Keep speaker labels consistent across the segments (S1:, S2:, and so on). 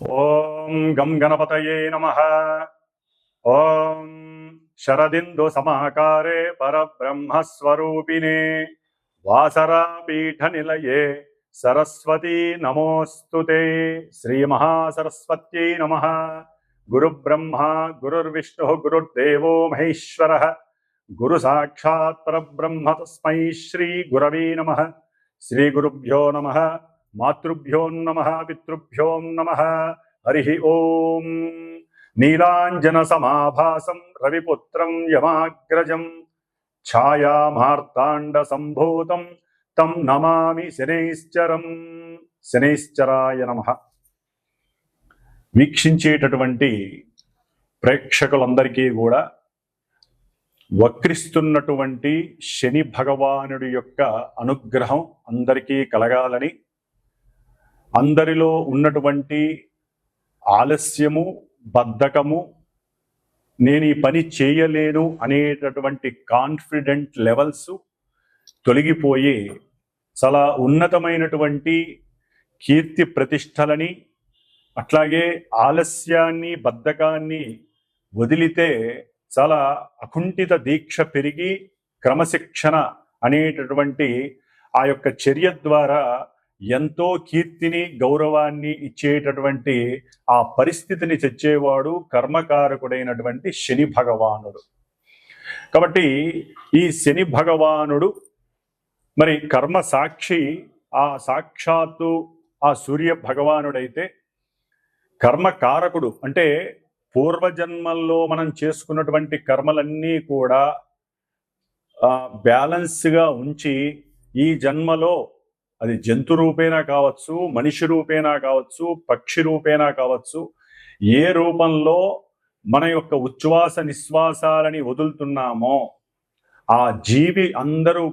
S1: ఓం గం గణపతయే నమః. ఓం శరదిందు సమాకారే పరబ్రహ్మస్వరూపిణే వాసరాపీఠ నిలయే సరస్వతీ నమోస్తుతే. శ్రీ మహాసరస్వత్యై నమః. గురు బ్రహ్మ గురుర్విష్ణు గురుర్దేవో మహేశ్వరః. గురు సాక్షాత్ పరబ్రహ్మ తస్మై శ్రీ గురవే నమః. శ్రీ గురుభ్యో నమః. మాతృభ్యో నమః. పితృభ్యో నమః. హరి ఓం. నీలాంజన సమాభాసం రవిపుత్రం యమాగ్రజం ఛాయామార్తాండ సంభూతం తం నమామి శనైశ్చరం. శనైశ్చరాయ నమః. వీక్షించేటటువంటి ప్రేక్షకులందరికీ కూడా వక్రిస్తున్నటువంటి శని భగవానుడి యొక్క అనుగ్రహం అందరికీ కలగాలని, అందరిలో ఉన్నటువంటి ఆలస్యము, బద్ధకము, నేను ఈ పని చేయలేను అనేటటువంటి కాన్ఫిడెంట్ లెవెల్స్ తొలగిపోయి చాలా ఉన్నతమైనటువంటి కీర్తి ప్రతిష్టలని, అట్లాగే ఆలస్యాన్ని, బద్ధకాన్ని వదిలితే చాలా అకుంఠిత దీక్ష పెరిగి క్రమశిక్షణ అనేటటువంటి ఆ యొక్క చర్య ద్వారా ఎంతో కీర్తిని, గౌరవాన్ని ఇచ్చేటటువంటి ఆ పరిస్థితిని తెచ్చేవాడు కర్మకారకుడైనటువంటి శని భగవానుడు. కాబట్టి ఈ శని భగవానుడు మరి కర్మ సాక్షి, ఆ సాక్షాత్తు ఆ సూర్య భగవానుడైతే కర్మకారకుడు అంటే పూర్వజన్మల్లో మనం చేసుకున్నటువంటి కర్మలన్నీ కూడా బ్యాలెన్స్గా ఉంచి ఈ జన్మలో అది జంతు రూపేణా కావచ్చు, మనిషి రూపేణా కావచ్చు, పక్షి రూపేణా కావచ్చు, ఏ రూపంలో మన యొక్క ఉచ్ఛ్వాస నిశ్వాసాలని వదులుతున్నామో ఆ జీవులందరూ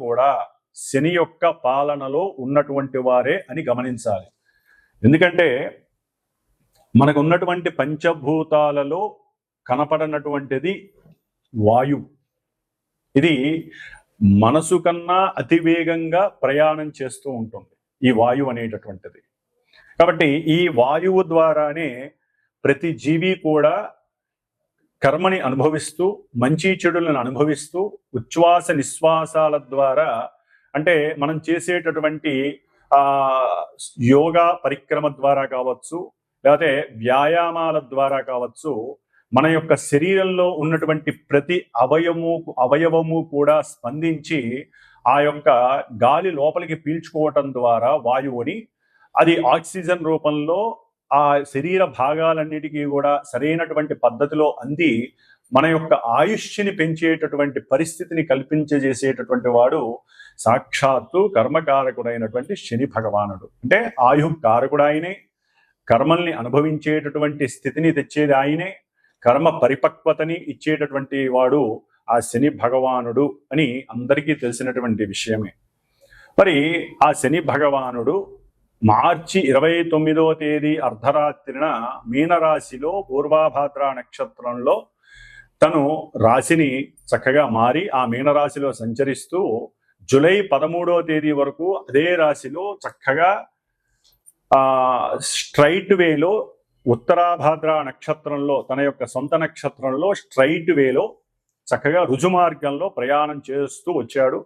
S1: కూడా శని యొక్క పాలనలో ఉన్నటువంటి వారే అని గమనించాలి. ఎందుకంటే మనకు ఉన్నటువంటి పంచభూతాలలో కనపడనటువంటిది వాయువు. ఇది మనసు కన్నా అతివేగంగా ప్రయాణం చేస్తూ ఉంటుంది ఈ వాయువు అనేటటువంటిది. కాబట్టి ఈ వాయువు ద్వారానే ప్రతి జీవి కూడా కర్మని అనుభవిస్తూ, మంచి చెడులను అనుభవిస్తూ, ఉచ్ఛ్వాస నిశ్వాసాల ద్వారా అంటే మనం చేసేటటువంటి యోగా పరిక్రమ ద్వారా కావచ్చు, లేకపోతే వ్యాయామాల ద్వారా కావచ్చు, మన యొక్క శరీరంలో ఉన్నటువంటి ప్రతి అవయవము కూడా స్పందించి ఆ యొక్క గాలి లోపలికి పీల్చుకోవటం ద్వారా వాయువుని అది ఆక్సిజన్ రూపంలో ఆ శరీర భాగాలన్నిటికీ కూడా సరైనటువంటి పద్ధతిలో అంది మన యొక్క ఆయుష్ని పెంచేటటువంటి పరిస్థితిని కల్పించేసేటటువంటి వాడు సాక్షాత్తు కర్మకారకుడైనటువంటి శని భగవానుడు. అంటే ఆయుకారకుడు ఆయనే, కర్మల్ని అనుభవించేటటువంటి స్థితిని తెచ్చేది ఆయనే, కర్మ పరిపక్వతని ఇచ్చేటటువంటి వాడు ఆ శని భగవానుడు అని అందరికీ తెలిసినటువంటి విషయమే. మరి ఆ శని భగవానుడు మార్చి 29వ తేదీ అర్ధరాత్రిన మీనరాశిలో పూర్వాభాద్ర నక్షత్రంలో తను రాశిని చక్కగా మారి ఆ మీనరాశిలో సంచరిస్తూ జూలై 13వ తేదీ వరకు అదే రాశిలో చక్కగా స్ట్రైట్ వేలో ఉత్తరాభాద్ర నక్షత్రంలో తన యొక్క సొంత నక్షత్రంలో స్ట్రైట్ వేలో చక్కగా రుజుమార్గంలో ప్రయాణం చేస్తూ వచ్చాడు.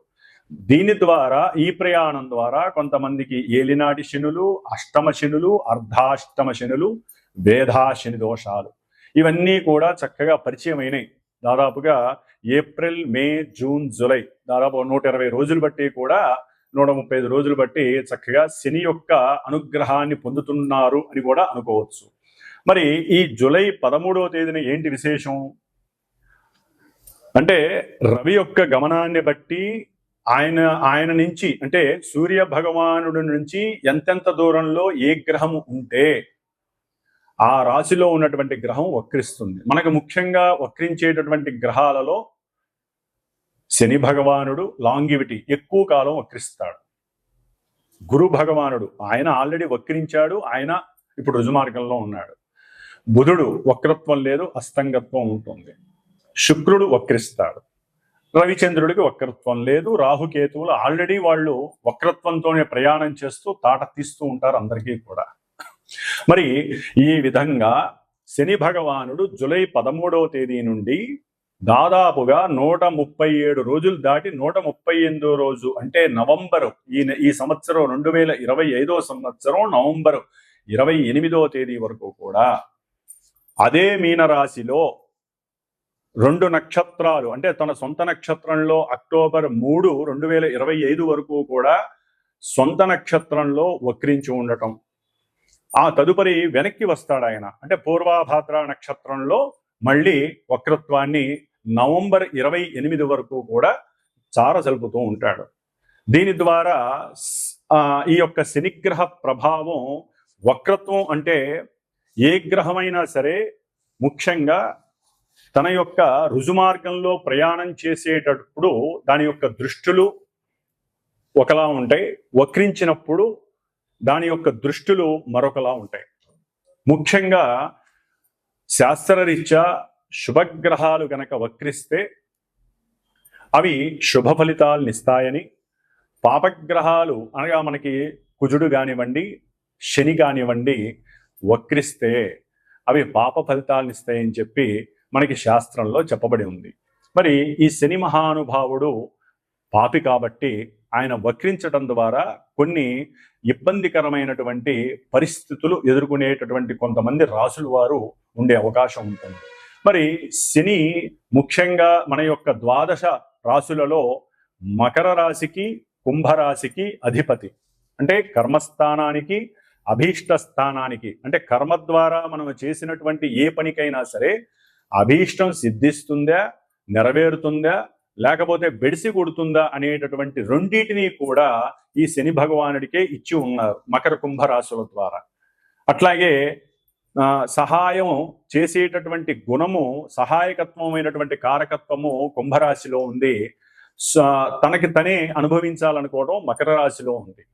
S1: దీని ద్వారా, ఈ ప్రయాణం ద్వారా కొంతమందికి ఏలినాటి శనులు, అష్టమ శనులు, అర్ధాష్టమ శనులు, వేధాశని దోషాలు ఇవన్నీ కూడా చక్కగా పరిచయం అయినాయి. దాదాపుగా ఏప్రిల్, మే, జూన్, జూలై దాదాపు 120 రోజులు బట్టి కూడా 135 రోజులు బట్టి చక్కగా శని యొక్క అనుగ్రహాన్ని పొందుతున్నారు అని కూడా అనుకోవచ్చు. మరి ఈ జూలై 13వ తేదీన ఏంటి విశేషం అంటే రవి యొక్క గమనాన్ని బట్టి ఆయన నుంచి అంటే సూర్య భగవానుడి నుంచి ఎంతెంత దూరంలో ఏ గ్రహము ఉంటే ఆ రాశిలో ఉన్నటువంటి గ్రహం వక్రిస్తుంది. మనకు ముఖ్యంగా వక్రించేటటువంటి గ్రహాలలో శని భగవానుడు లాంగివిటీ ఎక్కువ కాలం వక్రిస్తాడు. గురు భగవానుడు ఆయన ఆల్రెడీ వక్రించాడు, ఆయన ఇప్పుడు రుజుమార్గంలో ఉన్నాడు. బుధుడు వక్రత్వం లేదు, అస్తంగత్వం ఉంటుంది. శుక్రుడు వక్రిస్తాడు. రవిచంద్రుడికి వక్రత్వం లేదు. రాహుకేతువులు ఆల్రెడీ వాళ్ళు వక్రత్వంతోనే ప్రయాణం చేస్తూ తాట తీస్తూ ఉంటారు అందరికీ కూడా. మరి ఈ విధంగా శని భగవానుడు జూలై 13వ తేదీ నుండి దాదాపుగా 137 రోజులు దాటి 138వ రోజు అంటే నవంబరు ఈ సంవత్సరం 2025వ సంవత్సరం నవంబరు 28వ తేదీ వరకు కూడా అదే మీనరాశిలో 2 నక్షత్రాలు అంటే తన సొంత నక్షత్రంలో అక్టోబర్ 3, 2025 వరకు కూడా సొంత నక్షత్రంలో వక్రించి ఉండటం, ఆ తదుపరి వెనక్కి వస్తాడు ఆయన అంటే పూర్వాభాద్ర నక్షత్రంలో మళ్ళీ వక్రత్వాన్ని నవంబర్ 28 వరకు కూడా చారజల్పుతూ ఉంటాడు. దీని ద్వారా ఈ యొక్క శనిగ్రహ ప్రభావం వక్రత్వం అంటే ఏ గ్రహమైనా సరే ముఖ్యంగా తన యొక్క రుజుమార్గంలో ప్రయాణం చేసేటప్పుడు దాని యొక్క దృష్టులు ఒకలా ఉంటాయి, వక్రించినప్పుడు దాని యొక్క దృష్టులు మరొకలా ఉంటాయి. ముఖ్యంగా శాస్త్రరీత్యా శుభగ్రహాలు గనక వక్రిస్తే అవి శుభ ఫలితాలను ఇస్తాయని, పాపగ్రహాలు అనగా మనకి కుజుడు కానివ్వండి శని కానివ్వండి వక్రిస్తే అవి పాప ఫలితాలను ఇస్తాయని చెప్పి మనకి శాస్త్రంలో చెప్పబడి ఉంది. మరి ఈ శని మహానుభావుడు పాపి కాబట్టి ఆయన వక్రించడం ద్వారా కొన్ని ఇబ్బందికరమైనటువంటి పరిస్థితులు ఎదుర్కొనేటటువంటి కొంతమంది రాసుల వారు ఉండే అవకాశం ఉంటుంది. మరి శని ముఖ్యంగా మన యొక్క 12 రాశులలో మకర రాశికి కుంభరాశికి అధిపతి, అంటే కర్మస్థానానికి అభీష్ట స్థానానికి, అంటే కర్మ ద్వారా మనం చేసినటువంటి ఏ పనికైనా సరే అభీష్టం సిద్ధిస్తుందా, నెరవేరుతుందా, లేకపోతే బెడిసి కొడుతుందా అనేటటువంటి రెండింటినీ కూడా ఈ శని భగవానుడికే ఇచ్చి ఉన్నారు మకర కుంభరాశుల ద్వారా. అట్లాగే సహాయం చేసేటటువంటి గుణము, సహాయకత్వమైనటువంటి కారకత్వము కుంభరాశిలో ఉంది, తనకి తనే అనుభవించాలనుకోవడం మకర రాశిలో ఉంది.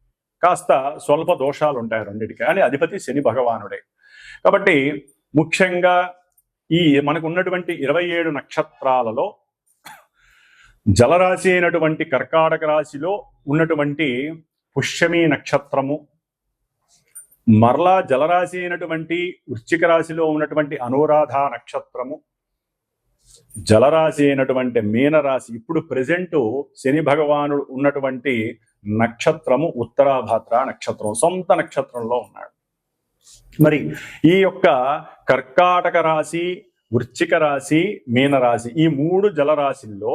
S1: కాస్త స్వల్ప దోషాలు ఉంటాయి రెండింటికి, అని అధిపతి శని భగవానుడే. కాబట్టి ముఖ్యంగా ఈ మనకు ఉన్నటువంటి 27 నక్షత్రాలలో జలరాశి అయినటువంటి కర్కాటక రాశిలో ఉన్నటువంటి పుష్యమి నక్షత్రము, మరలా జలరాశి అయినటువంటి వృశ్చిక రాశిలో ఉన్నటువంటి అనురాధ నక్షత్రము, జలరాశి అయినటువంటి మీనరాశి, ఇప్పుడు ప్రెజెంట్ శని భగవానుడు ఉన్నటువంటి నక్షత్రము ఉత్తరాభాద్ర నక్షత్రం, సొంత నక్షత్రంలో ఉన్నాడు. మరి ఈ యొక్క కర్కాటక రాశి, వృశ్చిక రాశి, మీనరాశి ఈ 3 జలరాశిల్లో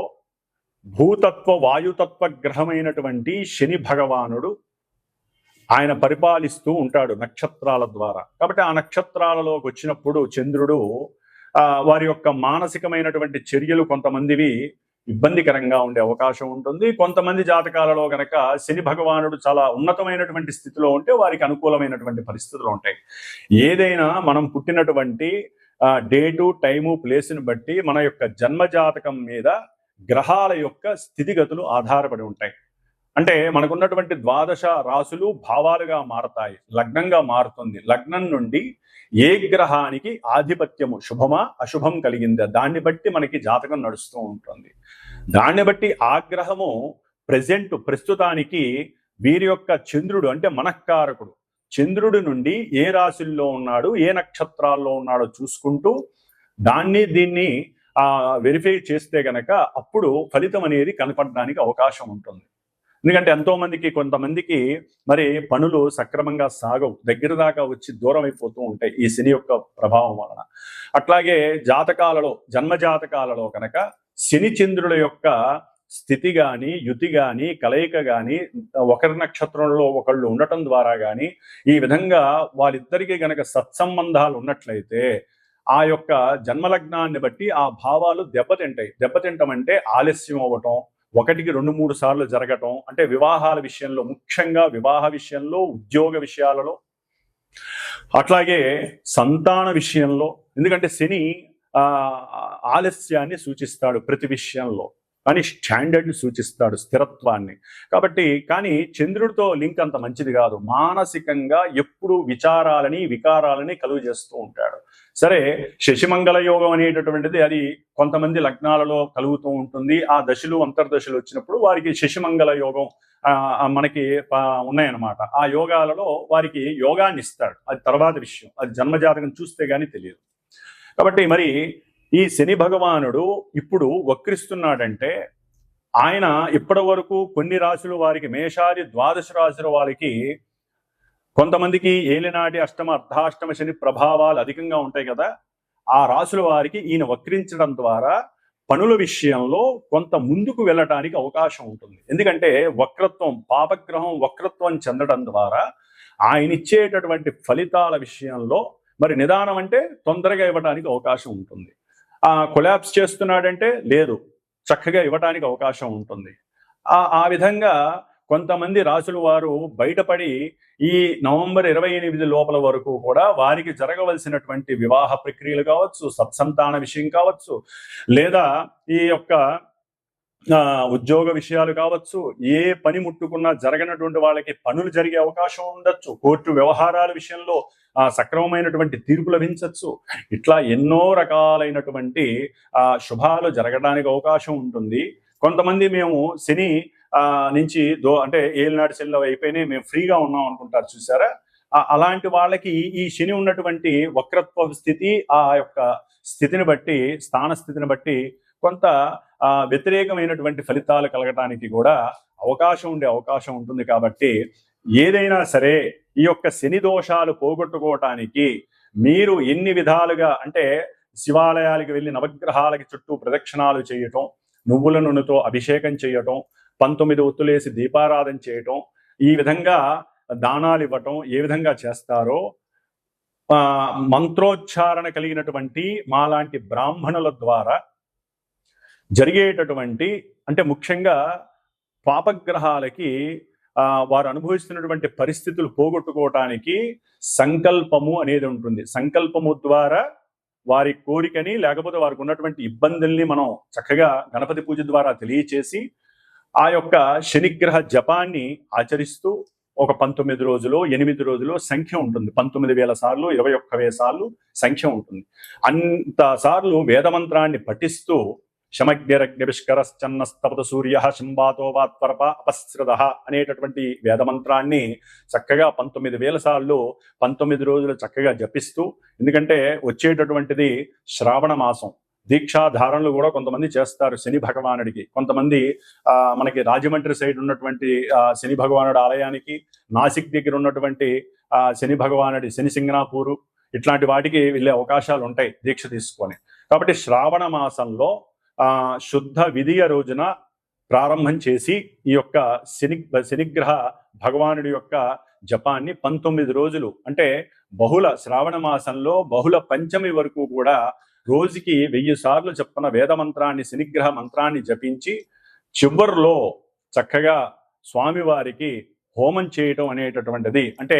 S1: భూతత్వ వాయుతత్వ గ్రహమైనటువంటి శని భగవానుడు ఆయన పరిపాలిస్తూ ఉంటాడు నక్షత్రాల ద్వారా. కాబట్టి ఆ నక్షత్రాలలోకి వచ్చినప్పుడు చంద్రుడు వారి యొక్క మానసికమైనటువంటి చర్యలు కొంతమందివి ఇబ్బందికరంగా ఉండే అవకాశం ఉంటుంది. కొంతమంది జాతకాలలో గనక శని భగవానుడు చాలా ఉన్నతమైనటువంటి స్థితిలో ఉంటే వారికి అనుకూలమైనటువంటి పరిస్థితులు ఉంటాయి. ఏదైనా మనం పుట్టినటువంటి డేటు, టైము, ప్లేస్ని బట్టి మన యొక్క జన్మజాతకం మీద గ్రహాల యొక్క స్థితిగతులు ఆధారపడి ఉంటాయి. అంటే మనకున్నటువంటి 12 రాశులు భావాలుగా మారతాయి, లగ్నంగా మారుతుంది. లగ్నం నుండి ఏ గ్రహానికి ఆధిపత్యము శుభమా అశుభం కలిగిందా దాన్ని బట్టి మనకి జాతకం నడుస్తూ ఉంటుంది. దాన్ని బట్టి ఆ గ్రహము ప్రస్తుతానికి వీరి యొక్క చంద్రుడు అంటే మనఃకారకుడు, చంద్రుడి నుండి ఏ రాశుల్లో ఉన్నాడు, ఏ నక్షత్రాల్లో ఉన్నాడో చూసుకుంటూ దీన్ని వెరిఫై చేస్తే గనక అప్పుడు ఫలితం అనేది కనపడడానికి అవకాశం ఉంటుంది. ఎందుకంటే కొంతమందికి మరి పనులు సక్రమంగా సాగవు, దగ్గర దాకా వచ్చి దూరం అయిపోతూ ఉంటాయి ఈ శని యొక్క ప్రభావం వలన. అట్లాగే జాతకాలలో, జన్మజాతకాలలో కనుక శని చంద్రుల యొక్క స్థితి కానీ, యుతి కానీ, కలయిక కానీ, ఒకరి నక్షత్రంలో ఒకళ్ళు ఉండటం ద్వారా కానీ ఈ విధంగా వాళ్ళిద్దరికీ గనక సత్సంబంధాలు ఉన్నట్లయితే ఆ యొక్క జన్మలగ్నాన్ని బట్టి ఆ భావాలు దెబ్బతింటాయి. దెబ్బతింటం అంటే ఆలస్యం అవ్వటం, 1కి 2-3 సార్లు జరగటం, అంటే వివాహాల విషయంలో, ముఖ్యంగా వివాహ విషయంలో, ఉద్యోగ విషయాలలో, అట్లాగే సంతాన విషయంలో. ఎందుకంటే శని ఆలస్యాన్ని సూచిస్తాడు ప్రతి విషయంలో, కానీ స్టాండర్డ్ని సూచిస్తాడు, స్థిరత్వాన్ని. కాబట్టి కానీ చంద్రుడితో లింక్ అంత మంచిది కాదు. మానసికంగా ఎప్పుడు వికారాలని కలుగు చేస్తూ ఉంటాడు. సరే, శశిమంగళ యోగం అనేటటువంటిది అది కొంతమంది లగ్నాలలో కలుగుతూ ఉంటుంది. ఆ దశలు అంతర్దశలు వచ్చినప్పుడు వారికి శశిమంగళ యోగం మనకి ఉన్నాయన్నమాట. ఆ యోగాలలో వారికి యోగాన్ని ఇస్తాడు. అది తర్వాత విషయం, అది జన్మజాతకం చూస్తే గానీ తెలియదు. కాబట్టి మరి ఈ శని భగవానుడు ఇప్పుడు వక్రిస్తున్నాడంటే ఆయన ఇప్పటి వరకు కొన్ని రాశుల వారికి, మేషాది ద్వాదశ రాశుల వారికి, కొంతమందికి ఏలినాటి అష్టమ అర్ధాష్టమ శని ప్రభావాలు అధికంగా ఉంటాయి కదా, ఆ రాశుల వారికి ఈయన వక్రించడం ద్వారా పనుల విషయంలో కొంత ముందుకు వెళ్ళటానికి అవకాశం ఉంటుంది. ఎందుకంటే వక్రత్వం, పాపగ్రహం వక్రత్వం చెందడం ద్వారా ఆయన ఇచ్చేటటువంటి ఫలితాల విషయంలో మరి నిదానం అంటే తొందరగా ఇవ్వడానికి అవకాశం ఉంటుంది. కొలాప్స్ చేస్తున్నాడంటే లేదు, చక్కగా ఇవ్వటానికి అవకాశం ఉంటుంది. ఆ విధంగా కొంతమంది రాసుల వారు బయటపడి ఈ నవంబర్ 28 లోపల వరకు కూడా వారికి జరగవలసినటువంటి వివాహ ప్రక్రియలు కావచ్చు, సత్సంతాన విషయం కావచ్చు, లేదా ఈ యొక్క ఉద్యోగ విషయాలు కావచ్చు, ఏ పని ముట్టుకున్నా జరగనటువంటి వాళ్ళకి పనులు జరిగే అవకాశం ఉండొచ్చు, కోర్టు వ్యవహారాల విషయంలో సక్రమమైనటువంటి తీర్పు లభించవచ్చు. ఇట్లా ఎన్నో రకాలైనటువంటి శుభాలు జరగడానికి అవకాశం ఉంటుంది. కొంతమంది మేము శని నుంచి అంటే ఏలినాటి శనిలో అయిపోయినాయి, మేము ఫ్రీగా ఉన్నాం అనుకుంటారు చూసారా. అలాంటి వాళ్ళకి ఈ శని ఉన్నటువంటి వక్రత్వ స్థితి, ఆ యొక్క స్థితిని బట్టి, స్థాన స్థితిని బట్టి కొంత వ్యతిరేకమైనటువంటి ఫలితాలు కలగటానికి కూడా అవకాశం ఉంటుంది. కాబట్టి ఏదైనా సరే ఈ యొక్క శని దోషాలు పోగొట్టుకోవటానికి మీరు ఎన్ని విధాలుగా అంటే శివాలయాలకు వెళ్ళి నవగ్రహాలకి చుట్టూ ప్రదక్షిణాలు చేయటం, నువ్వుల నూనెతో అభిషేకం చేయటం, 19 ఒత్తులేసి దీపారాధన చేయటం, ఈ విధంగా దానాలు ఇవ్వటం ఏ విధంగా చేస్తారో మంత్రోచ్చారణ కలిగినటువంటి మాలాంటి బ్రాహ్మణుల ద్వారా జరిగేటటువంటి, అంటే ముఖ్యంగా పాపగ్రహాలకి వారు అనుభవిస్తున్నటువంటి పరిస్థితులు పోగొట్టుకోవటానికి సంకల్పము అనేది ఉంటుంది. సంకల్పము ద్వారా వారి కోరికని, లేకపోతే వారికి ఉన్నటువంటి ఇబ్బందుల్ని మనం చక్కగా గణపతి పూజ ద్వారా తెలియచేసి ఆ యొక్క శనిగ్రహ జపాన్ని ఆచరిస్తూ ఒక 19 రోజులు 8 రోజులు సంఖ్య ఉంటుంది. 19,000 సార్లు 21,000 సార్లు సంఖ్య ఉంటుంది. అంత సార్లు వేదమంత్రాన్ని పఠిస్తూ శమగ్నిరగ్నిష్కరశ్చన్నస్తపత సూర్య శంబాతో వాత్పరప అపస్రద అనేటటువంటి వేదమంత్రాన్ని చక్కగా 19,000 సార్లు 19 రోజులు చక్కగా జపిస్తూ, ఎందుకంటే వచ్చేటటువంటిది శ్రావణ మాసం, దీక్షాధారణలు కూడా కొంతమంది చేస్తారు శని భగవానుడికి. కొంతమంది మనకి రాజమండ్రి సైడ్ ఉన్నటువంటి శని భగవానుడి ఆలయానికి, నాసిక్ దగ్గర ఉన్నటువంటి శని భగవానుడి శని సింగనాపూరు ఇట్లాంటి వాటికి వెళ్ళే అవకాశాలు ఉంటాయి దీక్ష తీసుకొని. కాబట్టి శ్రావణ మాసంలో శుద్ధ విధియ రోజున ప్రారంభం చేసి ఈ యొక్క శనిగ్రహ భగవానుడి యొక్క జపాన్ని 19 రోజులు, అంటే బహుళ శ్రావణ మాసంలో బహుళ పంచమి వరకు కూడా రోజుకి 1000 సార్లు చెప్పిన వేదమంత్రాన్ని, శనిగ్రహ మంత్రాన్ని జపించి చివరిలో చక్కగా స్వామివారికి హోమం చేయటం అనేటటువంటిది, అంటే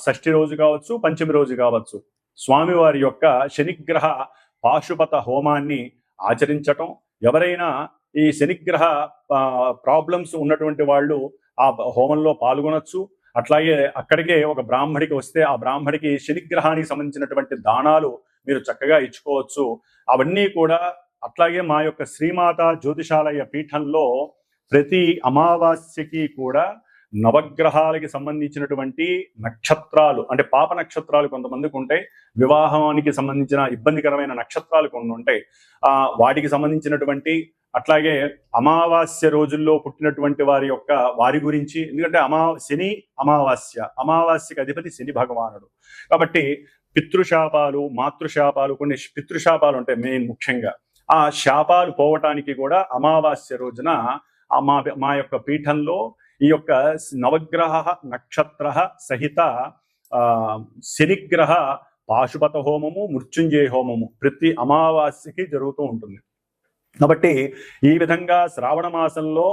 S1: షష్ఠి రోజు కావచ్చు, పంచమి రోజు కావచ్చు, స్వామివారి యొక్క శనిగ్రహ పాశుపత హోమాన్ని ఆచరించటం. ఎవరైనా ఈ శనిగ్రహ ప్రాబ్లమ్స్ ఉన్నటువంటి వాళ్ళు ఆ హోమంలో పాల్గొనొచ్చు. అట్లాగే అక్కడికే ఒక బ్రాహ్మడికి వస్తే ఆ బ్రాహ్మడికి శనిగ్రహానికి సంబంధించినటువంటి దానాలు మీరు చక్కగా ఇచ్చుకోవచ్చు. అవన్నీ కూడా అట్లాగే మా యొక్క శ్రీమాత జ్యోతిషాలయ పీఠంలో ప్రతి అమావాస్యకి కూడా నవగ్రహాలకి సంబంధించినటువంటి నక్షత్రాలు, అంటే పాప నక్షత్రాలు కొంతమందికి ఉంటాయి, వివాహానికి సంబంధించిన ఇబ్బందికరమైన నక్షత్రాలు కొన్ని ఉంటాయి, వాటికి సంబంధించినటువంటి, అట్లాగే అమావాస్య రోజుల్లో పుట్టినటువంటి వారి గురించి, ఎందుకంటే శని అమావాస్యకి అధిపతి శని భగవానుడు. కాబట్టి పితృశాపాలు, మాతృశాపాలు, కొన్ని పితృశాపాలు ఉంటాయి మెయిన్ ముఖ్యంగా. ఆ శాపాలు పోవటానికి కూడా అమావాస్య రోజున మా యొక్క పీఠంలో ఈ యొక్క నవగ్రహ నక్షత్ర సహిత శనిగ్రహ పాశుపత హోమము, మృత్యుంజయ హోమము ప్రతి అమావాస్యకి జరుగుతూ ఉంటుంది. కాబట్టి ఈ విధంగా శ్రావణ మాసంలో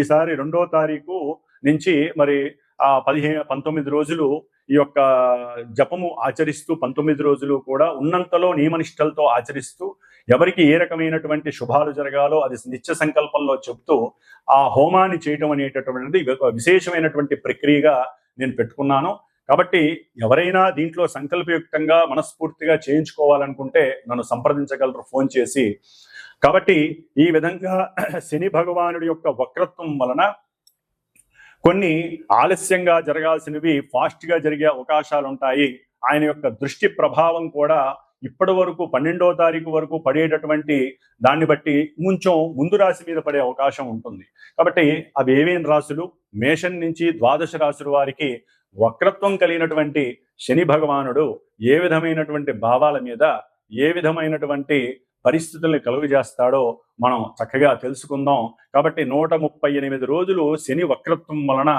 S1: ఈసారి 2వ తారీఖు నుంచి మరి 19 రోజులు ఈ యొక్క జపము ఆచరిస్తూ 19 రోజులు కూడా ఉన్నంతలో నియమనిష్టలతో ఆచరిస్తూ ఎవరికి ఏ రకమైనటువంటి శుభాలు జరగాలో అది నిత్య సంకల్పంలో చెప్తూ ఆ హోమాన్ని చేయటం అనేటటువంటిది విశేషమైనటువంటి ప్రక్రియగా నేను పెట్టుకున్నాను. కాబట్టి ఎవరైనా దీంట్లో సంకల్పయుక్తంగా మనస్ఫూర్తిగా చేయించుకోవాలనుకుంటే నన్ను సంప్రదించగలరు ఫోన్ చేసి. కాబట్టి ఈ విధంగా శని భగవానుడి యొక్క వక్రత్వం వలన కొన్ని ఆలస్యంగా జరగాల్సినవి ఫాస్ట్ గా జరిగే అవకాశాలు ఉంటాయి. ఆయన యొక్క దృష్టి ప్రభావం కూడా ఇప్పటి వరకు 12వ తారీఖు వరకు పడేటటువంటి దాన్ని బట్టి కొంచెం ముందు రాశి మీద పడే అవకాశం ఉంటుంది. కాబట్టి అవి ఏమేం రాశులు? మేషం నుంచి ద్వాదశ రాశుల వారికి వక్రత్వం కలిగినటువంటి శని భగవానుడు ఏ విధమైనటువంటి భావాల మీద ఏ విధమైనటువంటి పరిస్థితుల్ని కలుగజేస్తాడో మనం చక్కగా తెలుసుకుందాం. కాబట్టి 138 రోజులు శని వక్రత్వం వలన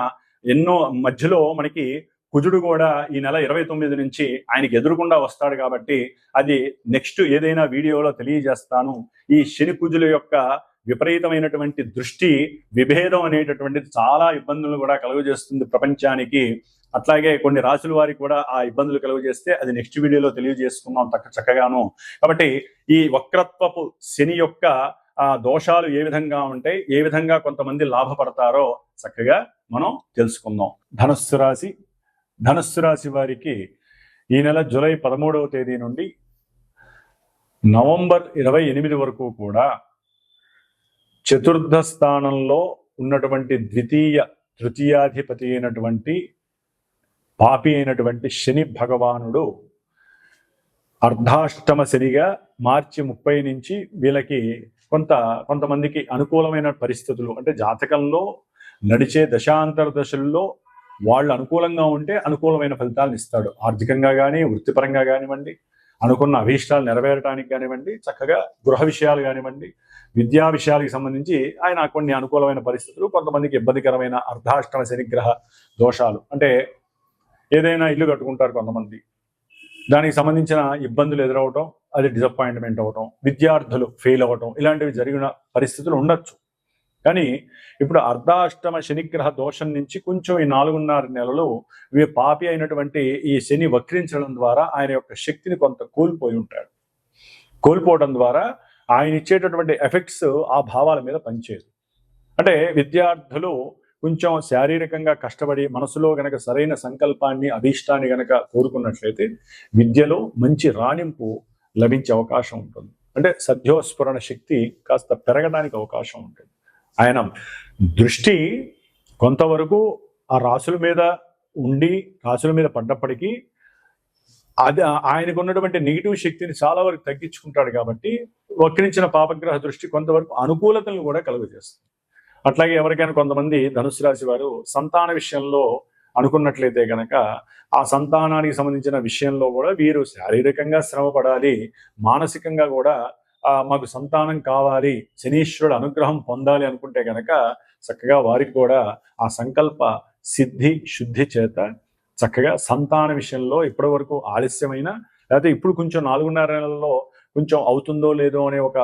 S1: ఎన్నో మధ్యలో మనకి కుజుడు కూడా ఈ నెల 29 నుంచి ఆయనకి ఎదురుకుండా వస్తాడు. కాబట్టి అది నెక్స్ట్ ఏదైనా వీడియోలో తెలియజేస్తాను. ఈ శని కుజుల యొక్క విపరీతమైనటువంటి దృష్టి విభేదం అనేటటువంటిది చాలా ఇబ్బందులు కూడా కలుగజేస్తుంది ప్రపంచానికి. అట్లాగే కొన్ని రాశుల వారికి కూడా ఆ ఇబ్బందులు కలుగజేస్తే అది నెక్స్ట్ వీడియోలో తెలియజేసుకుందాం చక్కగాను. కాబట్టి ఈ వక్రత్వపు శని యొక్క దోషాలు ఏ విధంగా ఉంటాయి, ఏ విధంగా కొంతమంది లాభపడతారో చక్కగా మనం తెలుసుకుందాం. ధనుస్సు రాశి వారికి ఈ నెల జూలై 13వ తేదీ నుండి నవంబర్ 28 వరకు కూడా చతుర్థ స్థానంలో ఉన్నటువంటి తృతీయాధిపతి అయినటువంటి పాపి అయినటువంటి శని భగవానుడు అర్ధాష్టమ శనిగా మార్చి 30 నుంచి వీళ్ళకి కొంతమందికి అనుకూలమైన పరిస్థితులు, అంటే జాతకంలో నడిచే దశాంతర దశల్లో వాళ్ళు అనుకూలంగా ఉంటే అనుకూలమైన ఫలితాలను ఇస్తాడు. ఆర్థికంగా కానీ వృత్తిపరంగా కానివ్వండి, అనుకున్న అభీష్టాలు నెరవేరడానికి కానివ్వండి, చక్కగా గృహ విషయాలు కానివ్వండి, విద్యా విషయాలకు సంబంధించి ఆయన కొన్ని అనుకూలమైన పరిస్థితులు, కొంతమందికి ఇబ్బందికరమైన అర్ధాష్టమ శనిగ్రహ దోషాలు, అంటే ఏదైనా ఇల్లు కట్టుకుంటారు కొంతమంది, దానికి సంబంధించిన ఇబ్బందులు ఎదురవటం, అది డిసప్పాయింట్మెంట్ అవటం, విద్యార్థులు ఫెయిల్ అవ్వటం, ఇలాంటివి జరిగిన పరిస్థితులు ఉండొచ్చు. కానీ ఇప్పుడు అర్ధాష్టమ శనిగ్రహ దోషం నుంచి కొంచెం ఈ 4.5 నెలలు పాపి అయినటువంటి ఈ శని వక్రించడం ద్వారా ఆయన యొక్క శక్తిని కొంత కోల్పోయి ఉంటాడు. కోల్పోవడం ద్వారా ఆయన ఇచ్చేటటువంటి ఎఫెక్ట్స్ ఆ భావాల మీద పనిచేయదు. అంటే విద్యార్థులు కొంచెం శారీరకంగా కష్టపడి మనసులో గనక సరైన సంకల్పాన్ని అభీష్టాన్ని గనక కోరుకున్నట్లయితే విద్యలో మంచి రాణింపు లభించే అవకాశం ఉంటుంది. అంటే సద్యోస్ఫురణ శక్తి కాస్త పెరగడానికి అవకాశం ఉంటుంది. ఆయన దృష్టి కొంతవరకు ఆ రాశుల మీద ఉండి రాశుల మీద పడ్డప్పటికీ అది ఆయనకు ఉన్నటువంటి నెగిటివ్ శక్తిని చాలా వరకు తగ్గించుకుంటాడు. కాబట్టి వక్రించిన పాపగ్రహ దృష్టి కొంతవరకు అనుకూలతలను కూడా కలుగజేస్తుంది. అట్లాగే ఎవరికైనా కొంతమంది ధనుసు రాశి వారు సంతాన విషయంలో అనుకున్నట్లయితే కనుక ఆ సంతానానికి సంబంధించిన విషయంలో కూడా వీరు శారీరకంగా శ్రమ పడాలి, మానసికంగా కూడా మాకు సంతానం కావాలి, శనీశ్వరుడు అనుగ్రహం పొందాలి అనుకుంటే కనుక చక్కగా వారికి కూడా ఆ సంకల్ప సిద్ధి శుద్ధి చేత చక్కగా సంతాన విషయంలో ఇప్పటి వరకు ఆలస్యమైన, లేకపోతే ఇప్పుడు కొంచెం 4.5 నెలల్లో కొంచెం అవుతుందో లేదో అనే ఒక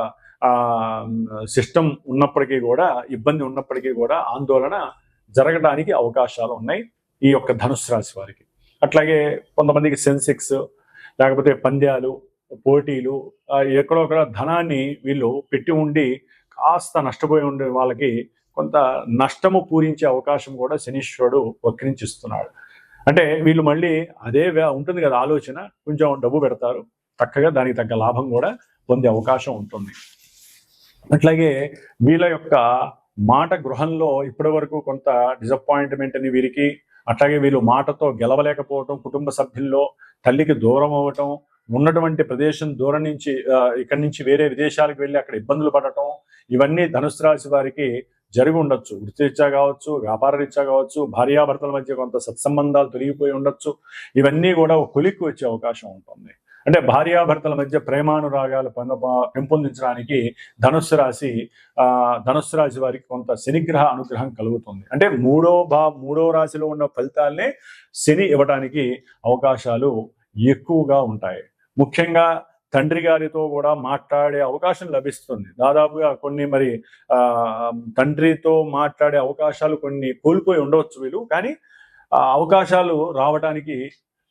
S1: సిస్టమ్ ఉన్నప్పటికీ కూడా, ఇబ్బంది ఉన్నప్పటికీ కూడా ఆందోళన జరగడానికి అవకాశాలు ఉన్నాయి ఈ యొక్క ధనుసు రాశి వారికి. అట్లాగే కొంతమందికి సెన్సెక్స్ లేకపోతే పంద్యాలు పోటీలు ఎక్కడొక్కడ ధనాన్ని వీళ్ళు పెట్టి ఉండి కాస్త నష్టపోయి ఉండే వాళ్ళకి కొంత నష్టము పూరించే అవకాశం కూడా శనీశ్వరుడు వక్రించిస్తున్నాడు. అంటే వీళ్ళు మళ్ళీ అదే ఉంటుంది కదా ఆలోచన, కొంచెం డబ్బు పెడతారు, చక్కగా దానికి తగ్గ లాభం కూడా పొందే అవకాశం ఉంటుంది. అట్లాగే వీళ్ళ యొక్క మాట గృహంలో ఇప్పటి వరకు కొంత డిసప్పాయింట్మెంట్ అని వీరికి, అట్లాగే వీళ్ళు మాటతో గెలవలేకపోవటం, కుటుంబ సభ్యుల్లో తల్లికి దూరం అవ్వటం, ఉన్నటువంటి ప్రదేశం దూరం నుంచి ఇక్కడి నుంచి వేరే విదేశాలకు వెళ్ళి అక్కడ ఇబ్బందులు పడటం, ఇవన్నీ ధనుసు రాశి వారికి జరిగి ఉండొచ్చు. వృత్తిరీత్యా కావచ్చు, వ్యాపార రీత్యా కావచ్చు, భార్యాభర్తల మధ్య కొంత సత్సంబంధాలు తొలగిపోయి ఉండొచ్చు. ఇవన్నీ కూడా ఒక కొలిక్కి వచ్చే అవకాశం ఉంటుంది. అంటే భార్యాభర్తల మధ్య ప్రేమానురాగాలు పెంపొందించడానికి ధనుస్సు రాశి వారికి కొంత శనిగ్రహ అనుగ్రహం కలుగుతుంది. అంటే మూడో రాశిలో ఉన్న ఫలితాలనే శని ఇవ్వడానికి అవకాశాలు ఎక్కువగా ఉంటాయి. ముఖ్యంగా తండ్రి గారితో కూడా మాట్లాడే అవకాశం లభిస్తుంది. దాదాపుగా కొన్ని తండ్రితో మాట్లాడే అవకాశాలు కొన్ని కోల్పోయి ఉండవచ్చు వీళ్ళు, కానీ అవకాశాలు రావడానికి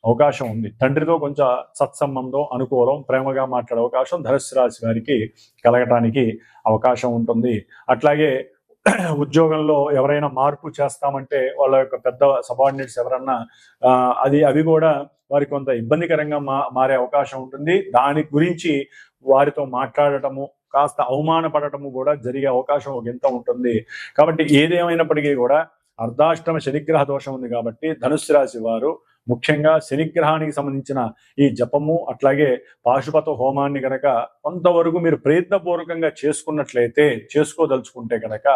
S1: అవకాశం ఉంది. తండ్రితో కొంచెం సత్సంబంధం, అనుకూలం, ప్రేమగా మాట్లాడే అవకాశం ధనుస్సు రాశి వారికి కలగటానికి అవకాశం ఉంటుంది. అట్లాగే ఉద్యోగంలో ఎవరైనా మార్పు చేస్తామంటే వాళ్ళ యొక్క పెద్ద సబార్డినేట్స్ ఎవరన్నా అవి కూడా వారికి కొంత ఇబ్బందికరంగా మారే అవకాశం ఉంటుంది. దాని గురించి వారితో మాట్లాడటము, కాస్త అవమానపడటము కూడా జరిగే అవకాశం ఒక ఇంత ఉంటుంది. కాబట్టి ఏదేమైనప్పటికీ కూడా అర్ధాష్టమ శనిగ్రహ దోషం ఉంది కాబట్టి ధనుస్సు రాశి వారు ముఖ్యంగా శనిగ్రహానికి సంబంధించిన ఈ జపము అట్లాగే పాశుపత హోమాన్ని గనక కొంతవరకు మీరు ప్రయత్నపూర్వకంగా చేసుకున్నట్లయితే, చేసుకోదలుచుకుంటే గనక,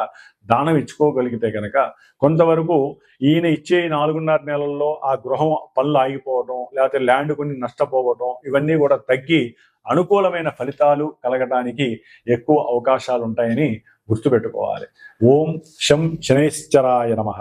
S1: దానం ఇచ్చుకోగలిగితే గనక కొంతవరకు ఈయన ఇచ్చే 4.5 నెలల్లో ఆ గృహం పనులు ఆగిపోవడం, లేకపోతే ల్యాండ్ కొని నష్టపోవడం, ఇవన్నీ కూడా తగ్గి అనుకూలమైన ఫలితాలు కలగడానికి ఎక్కువ అవకాశాలు ఉంటాయని గుర్తుపెట్టుకోవాలి. ఓం శం శనైశ్చరాయ నమః.